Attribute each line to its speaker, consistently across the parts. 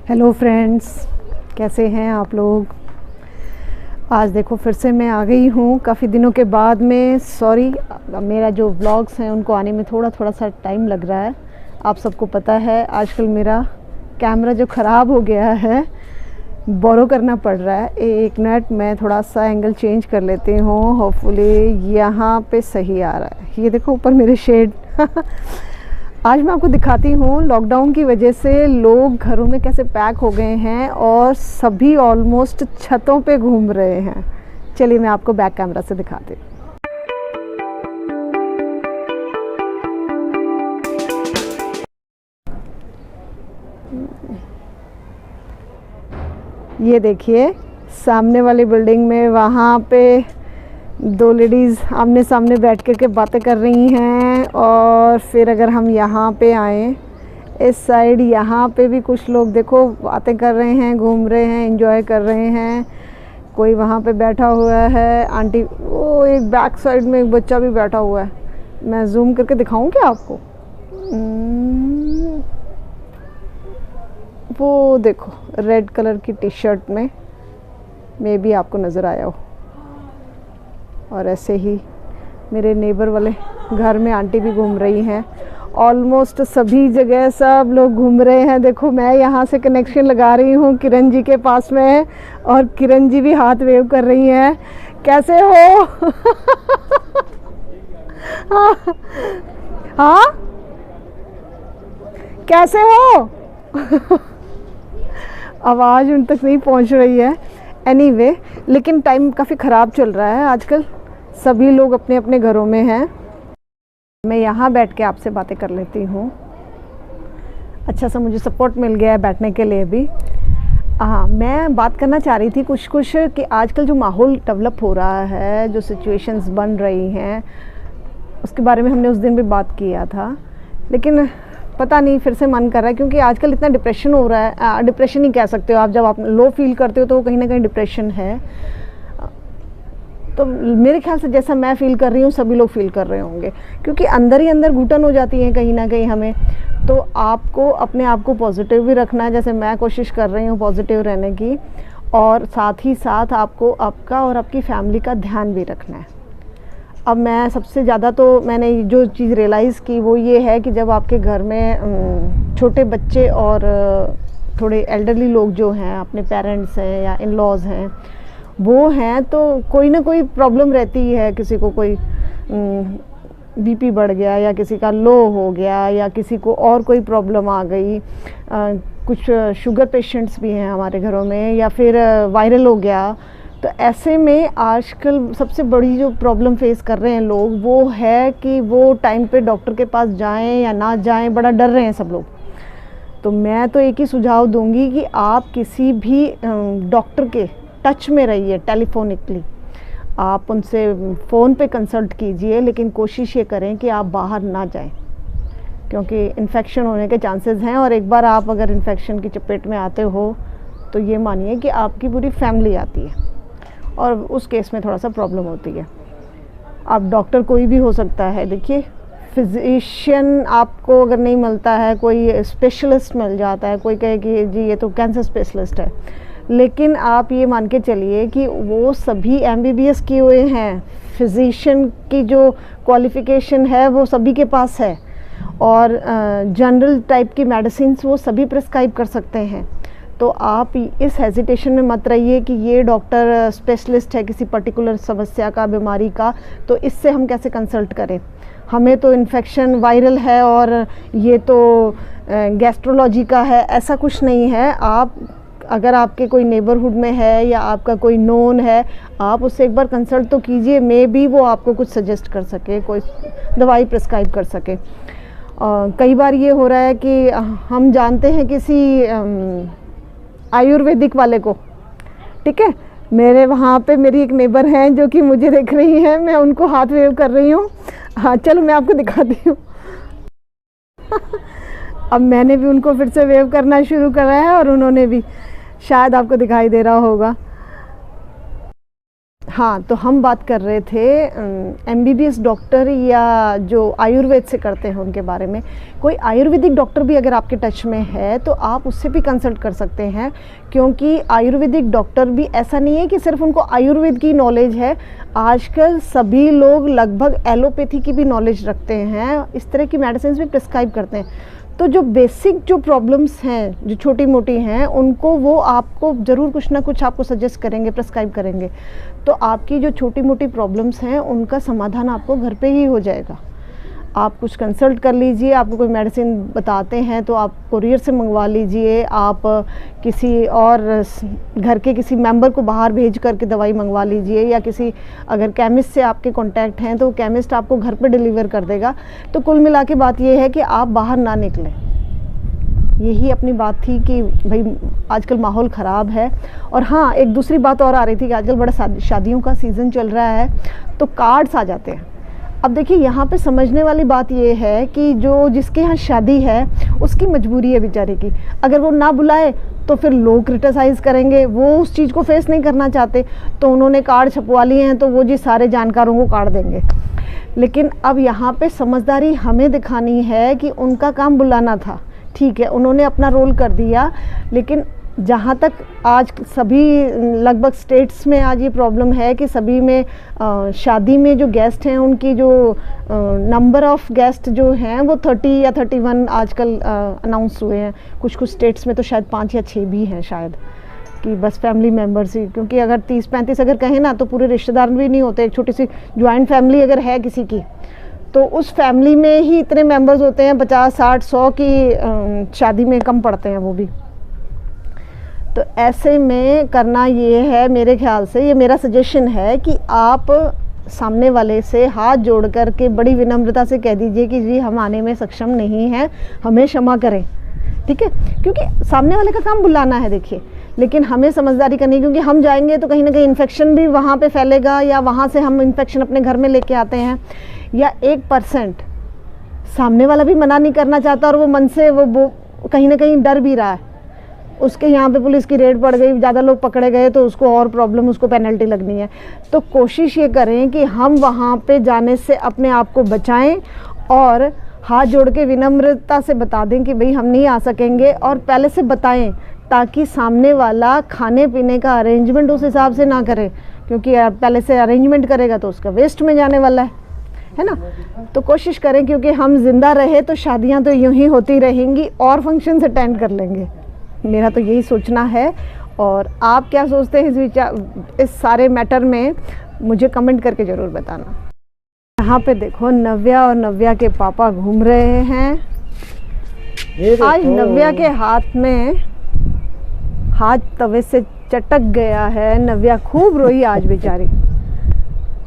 Speaker 1: Hello friends, कैसे हैं आप लोग। आज देखो फिर से मैं आ गई हूँ काफ़ी दिनों के बाद में। सॉरी, मेरा जो व्लॉग्स हैं उनको आने में थोड़ा सा टाइम लग रहा है। आप सबको पता है आजकल मेरा कैमरा जो ख़राब हो गया है, बोरो करना पड़ रहा है। एक मिनट, मैं थोड़ा सा एंगल चेंज कर लेती हूँ। होपफुली यहाँ पे सही आ रहा है। ये देखो ऊपर मेरे शेड आज मैं आपको दिखाती हूँ लॉकडाउन की वजह से लोग घरों में कैसे पैक हो गए हैं और सभी ऑलमोस्ट छतों पे घूम रहे हैं। चलिए मैं आपको बैक कैमरा से दिखाती हूँ। ये देखिए सामने वाली बिल्डिंग में वहाँ पे दो लेडीज़ आमने सामने बैठ कर के बातें कर रही हैं। और फिर अगर हम यहाँ पे आएँ इस साइड, यहाँ पे भी कुछ लोग देखो बातें कर रहे हैं, घूम रहे हैं, एंजॉय कर रहे हैं। कोई वहाँ पे बैठा हुआ है आंटी, वो एक बैक साइड में एक बच्चा भी बैठा हुआ है। मैं जूम करके दिखाऊं क्या आपको? वो देखो रेड कलर की टी शर्ट में, मे बी आपको नज़र आया हो। और ऐसे ही मेरे नेबर वाले घर में आंटी भी घूम रही हैं। ऑलमोस्ट सभी जगह सब लोग घूम रहे हैं। देखो मैं यहाँ से कनेक्शन लगा रही हूँ किरण जी के पास में, और किरण जी भी हाथ वेव कर रही हैं। कैसे हो? हाँ हाँ, कैसे हो? आवाज़ उन तक नहीं पहुँच रही है। एनीवे, लेकिन टाइम काफ़ी ख़राब चल रहा है आजकल, सभी लोग अपने अपने घरों में हैं। मैं यहाँ बैठ के आपसे बातें कर लेती हूँ। अच्छा सा मुझे सपोर्ट मिल गया है बैठने के लिए भी। हाँ, मैं बात करना चाह रही थी कुछ कि आजकल जो माहौल डेवलप हो रहा है, जो सिचुएशंस बन रही हैं, उसके बारे में हमने उस दिन भी बात किया था। लेकिन पता नहीं फिर से मन कर रहा है, क्योंकि आजकल इतना डिप्रेशन हो रहा है। डिप्रेशन ही कह सकते हो आप, जब आप लो फील करते हो तो वो कहीं ना कहीं डिप्रेशन है। तो मेरे ख्याल से जैसा मैं फ़ील कर रही हूँ सभी लोग फील कर रहे होंगे, क्योंकि अंदर ही अंदर घुटन हो जाती है कहीं ना कहीं हमें। तो आपको अपने आप को पॉजिटिव भी रखना है, जैसे मैं कोशिश कर रही हूँ पॉजिटिव रहने की, और साथ ही साथ आपको आपका और आपकी फैमिली का ध्यान भी रखना है। अब मैं सबसे ज़्यादा तो मैंने जो चीज़ रियलाइज़ की वो ये है कि जब आपके घर में छोटे बच्चे और थोड़े एल्डरली लोग जो हैं, अपने पेरेंट्स हैं या इन लॉज हैं, वो हैं, तो कोई ना कोई प्रॉब्लम रहती है। किसी को कोई बीपी बढ़ गया, या किसी का लो हो गया, या किसी को और कोई प्रॉब्लम आ गई। कुछ शुगर पेशेंट्स भी हैं हमारे घरों में, या फिर वायरल हो गया। तो ऐसे में आजकल सबसे बड़ी जो प्रॉब्लम फेस कर रहे हैं लोग, वो है कि वो टाइम पे डॉक्टर के पास जाएं या ना जाएं, बड़ा डर रहे हैं सब लोग। तो मैं तो एक ही सुझाव दूंगी कि आप किसी भी डॉक्टर के टच में रहिए, टेलीफोनिकली आप उनसे फ़ोन पे कंसल्ट कीजिए, लेकिन कोशिश ये करें कि आप बाहर ना जाएं, क्योंकि इन्फेक्शन होने के चांसेस हैं। और एक बार आप अगर इन्फेक्शन की चपेट में आते हो तो ये मानिए कि आपकी पूरी फैमिली आती है, और उस केस में थोड़ा सा प्रॉब्लम होती है। अब डॉक्टर कोई भी हो सकता है। देखिए, फिजिशियन आपको अगर नहीं मिलता है, कोई स्पेशलिस्ट मिल जाता है, कोई कहे कि जी ये तो कैंसर स्पेशलिस्ट है, लेकिन आप ये मान के चलिए कि वो सभी MBBS किए हुए हैं। फिजिशियन की जो क्वालिफ़िकेशन है वो सभी के पास है, और जनरल टाइप की मेडिसिन्स वो सभी प्रिस्क्राइब कर सकते हैं। तो आप इस हेजिटेशन में मत रहिए कि ये डॉक्टर स्पेशलिस्ट है किसी पर्टिकुलर समस्या का, बीमारी का, तो इससे हम कैसे कंसल्ट करें। हमें तो इन्फेक्शन वायरल है और ये तो गैस्ट्रोलॉजी का है, ऐसा कुछ नहीं है। आप अगर आपके कोई नेबरहुड में है या आपका कोई नोन है, आप उससे एक बार कंसल्ट तो कीजिए। मे बी वो आपको कुछ सजेस्ट कर सके, कोई दवाई प्रिस्क्राइब कर सके। कई बार ये हो रहा है कि हम जानते हैं किसी आयुर्वेदिक वाले को, ठीक है। मेरे वहाँ पे मेरी एक नेबर हैं जो कि मुझे देख रही हैं, मैं उनको हाथ वेव कर रही हूँ। हाँ चलो मैं आपको दिखाती हूँ। अब मैंने भी उनको फिर से वेव करना शुरू करा है, और उन्होंने भी, शायद आपको दिखाई दे रहा होगा। हाँ, तो हम बात कर रहे थे एमबीबीएस डॉक्टर या जो आयुर्वेद से करते हैं उनके बारे में। कोई आयुर्वेदिक डॉक्टर भी अगर आपके टच में है तो आप उससे भी कंसल्ट कर सकते हैं, क्योंकि आयुर्वेदिक डॉक्टर भी ऐसा नहीं है कि सिर्फ उनको आयुर्वेद की नॉलेज है। आजकल सभी लोग लगभग एलोपैथी की भी नॉलेज रखते हैं, इस तरह की मेडिसिन भी प्रिस्क्राइब करते हैं। तो जो बेसिक जो प्रॉब्लम्स हैं, जो छोटी मोटी हैं, उनको वो आपको ज़रूर कुछ ना कुछ आपको सजेस्ट करेंगे, प्रिस्क्राइब करेंगे। तो आपकी जो छोटी मोटी प्रॉब्लम्स हैं उनका समाधान आपको घर पे ही हो जाएगा। आप कुछ कंसल्ट कर लीजिए, आपको कोई मेडिसिन बताते हैं तो आप कुरियर से मंगवा लीजिए, आप किसी और घर के किसी मेंबर को बाहर भेज करके दवाई मंगवा लीजिए, या किसी अगर केमिस्ट से आपके कांटेक्ट हैं तो केमिस्ट आपको घर पे डिलीवर कर देगा। तो कुल मिला के बात ये है कि आप बाहर ना निकलें। यही अपनी बात थी कि भाई आजकल माहौल ख़राब है। और हाँ, एक दूसरी बात और आ रही थी कि आजकल बड़ा शादियों का सीज़न चल रहा है, तो कार्ड्स आ जाते हैं। अब देखिए, यहाँ पे समझने वाली बात ये है कि जो जिसके यहाँ शादी है उसकी मजबूरी है बेचारे की। अगर वो ना बुलाए तो फिर लोग क्रिटिसाइज़ करेंगे, वो उस चीज़ को फेस नहीं करना चाहते, तो उन्होंने कार्ड छपवा लिए हैं तो वो जी सारे जानकारों को कार्ड देंगे। लेकिन अब यहाँ पे समझदारी हमें दिखानी है कि उनका काम बुलाना था, ठीक है, उन्होंने अपना रोल कर दिया। लेकिन जहाँ तक आज सभी लगभग स्टेट्स में आज ये प्रॉब्लम है कि सभी में शादी में जो गेस्ट हैं उनकी जो नंबर ऑफ गेस्ट जो हैं वो 30 या 31 आजकल अनाउंस हुए हैं। कुछ कुछ स्टेट्स में तो शायद 5 या 6 भी हैं शायद, कि बस फैमिली मेम्बर्स ही। क्योंकि अगर 30-35 अगर कहें ना तो पूरे रिश्तेदार भी नहीं होते। एक छोटी सी ज्वाइंट फैमिली अगर है किसी की तो उस फैमिली में ही इतने मेंबर्स होते हैं, 50, 60, 100 की शादी में कम पड़ते हैं वो भी। तो ऐसे में करना ये है, मेरे ख्याल से ये मेरा सजेशन है कि आप सामने वाले से हाथ जोड़ कर के बड़ी विनम्रता से कह दीजिए कि जी हम आने में सक्षम नहीं हैं, हमें क्षमा करें, ठीक है। क्योंकि सामने वाले का काम बुलाना है देखिए, लेकिन हमें समझदारी करनी है, क्योंकि हम जाएंगे तो कहीं ना कहीं इन्फेक्शन भी वहाँ पे फैलेगा, या वहाँ से हम इन्फेक्शन अपने घर में लेके आते हैं। या 1% सामने वाला भी मना नहीं करना चाहता और वो मन से वो कहीं ना कहीं डर भी रहा है, उसके यहाँ पे पुलिस की रेड पड़ गई, ज़्यादा लोग पकड़े गए तो उसको और प्रॉब्लम, उसको पेनल्टी लगनी है। तो कोशिश ये करें कि हम वहाँ पे जाने से अपने आप को बचाएं और हाथ जोड़ के विनम्रता से बता दें कि भाई हम नहीं आ सकेंगे, और पहले से बताएं ताकि सामने वाला खाने पीने का अरेंजमेंट उस हिसाब से ना करे, क्योंकि पहले से अरेंजमेंट करेगा तो उसका वेस्ट में जाने वाला है ना। तो कोशिश करें, क्योंकि हम जिंदा रहे तो शादियां तो यूं ही होती रहेंगी और फंक्शंस अटेंड कर लेंगे। मेरा तो यही सोचना है। और आप क्या सोचते हैं इस सारे मैटर में, मुझे कमेंट करके ज़रूर बताना। यहाँ पे देखो नव्या और नव्या के पापा घूम रहे हैं। आज नव्या के हाथ में हाथ तवे से चटक गया है, नव्या खूब रोई आज बेचारी,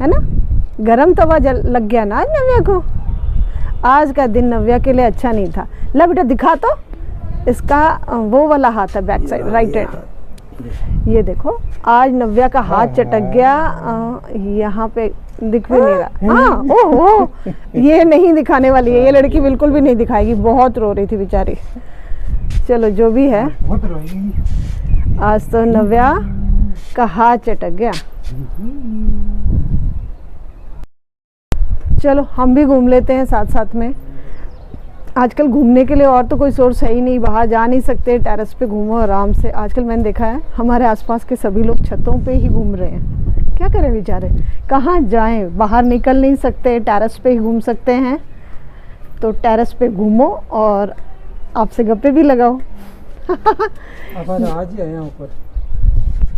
Speaker 1: है ना। गरम तवा लग गया ना आज नव्या को। आज का दिन नव्या के लिए अच्छा नहीं था। ला बेटा दिखा तो, इसका वो वाला हाथ है बैक साइड, राइट हैंड। ये देखो आज नव्या का हाथ चटक गया, यहाँ पे दिख भी नहीं रहा। हाँ, ओहो, ये नहीं दिखाने वाली है, ये लड़की बिल्कुल भी नहीं दिखाएगी, बहुत रो रही थी बेचारी। चलो जो भी है, आज तो नव्या का हाथ चटक गया। चलो हम भी घूम लेते हैं साथ साथ में। आजकल घूमने के लिए और तो कोई सोर्स है ही नहीं, बाहर जा नहीं सकते, टेरेस पे घूमो आराम से। आजकल मैंने देखा है हमारे आसपास के सभी लोग छतों पे ही घूम रहे हैं। क्या करें बेचारे, कहाँ जाएं, बाहर निकल नहीं सकते, टेरेस पे ही घूम सकते हैं। तो टेरेस पे घूमो और आपसे गप्पे भी लगाओ।
Speaker 2: आज ही आए हैं ऊपर।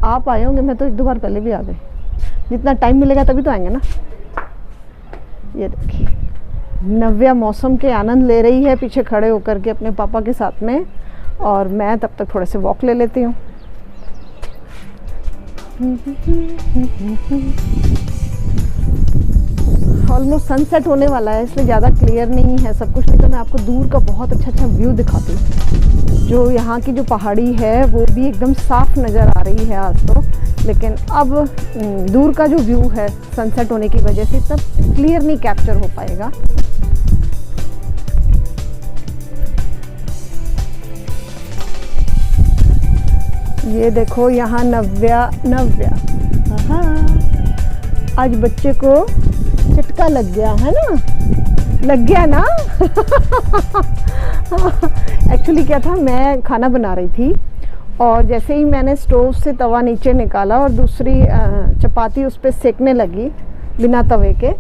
Speaker 1: आप आए होंगे, मैं तो 1-2 बार पहले भी आ गए। जितना टाइम मिलेगा तभी तो आएंगे ना। ये देखिए नव्या मौसम के आनंद ले रही है पीछे खड़े होकर के अपने पापा के साथ में, और मैं तब तक थोड़े से वॉक ले लेती हूँ। ऑलमोस्ट सनसेट होने वाला है, इसलिए ज़्यादा क्लियर नहीं है सब कुछ, नहीं तो मैं आपको दूर का बहुत अच्छा व्यू दिखाती हूँ। जो यहाँ की जो पहाड़ी है वो भी एकदम साफ नज़र आ रही है आज तो, लेकिन अब दूर का जो व्यू है सनसेट होने की वजह से इतना क्लियर नहीं कैप्चर हो पाएगा। ये देखो यहाँ नव्या, हाँ आज बच्चे को चटका लग गया है ना, लग गया ना। एक्चुअली क्या था, मैं खाना बना रही थी और जैसे ही मैंने स्टोव से तवा नीचे निकाला और दूसरी चपाती उस पर सेकने लगी बिना तवे के,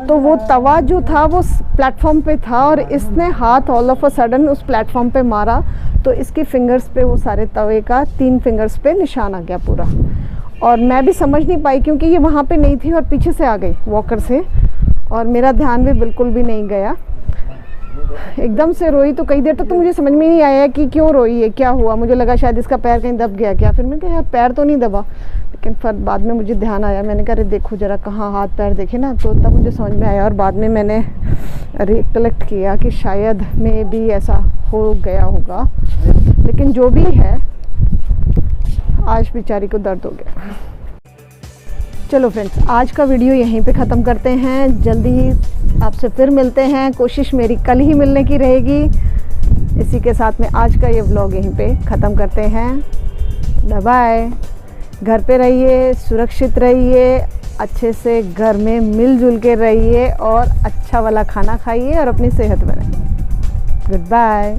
Speaker 1: तो वो तवा जो था वो प्लेटफॉर्म पे था और इसने हाथ ऑल ऑफ अ सडन उस प्लेटफॉर्म पे मारा, तो इसकी फिंगर्स पे वो सारे तवे का 3 फिंगर्स पे निशान आ गया पूरा। और मैं भी समझ नहीं पाई क्योंकि ये वहाँ पे नहीं थी और पीछे से आ गई वॉकर से, और मेरा ध्यान भी बिल्कुल भी नहीं गया। एकदम से रोई तो कई देर तक तो मुझे समझ में नहीं आया कि क्यों रोई है, क्या हुआ। मुझे लगा शायद इसका पैर कहीं दब गया क्या, फिर मैं कहा यार पैर तो नहीं दबा, लेकिन फिर बाद में मुझे ध्यान आया, मैंने कहा अरे देखो ज़रा कहाँ हाथ पैर देखे ना, तो तब मुझे समझ में आया और बाद में मैंने रिकलेक्ट किया कि शायद में भी ऐसा हो गया होगा। लेकिन जो भी है, आज बेचारी को दर्द हो गया। चलो फ्रेंड्स, आज का वीडियो यहीं पे ख़त्म करते हैं। जल्दी ही आपसे फिर मिलते हैं, कोशिश मेरी कल ही मिलने की रहेगी। इसी के साथ में आज का ये व्लॉग यहीं पे ख़त्म करते हैं। Bye bye. घर पे रहिए, सुरक्षित रहिए, अच्छे से घर में मिलजुल के रहिए और अच्छा वाला खाना खाइए और अपनी सेहत बनाइए। Good bye.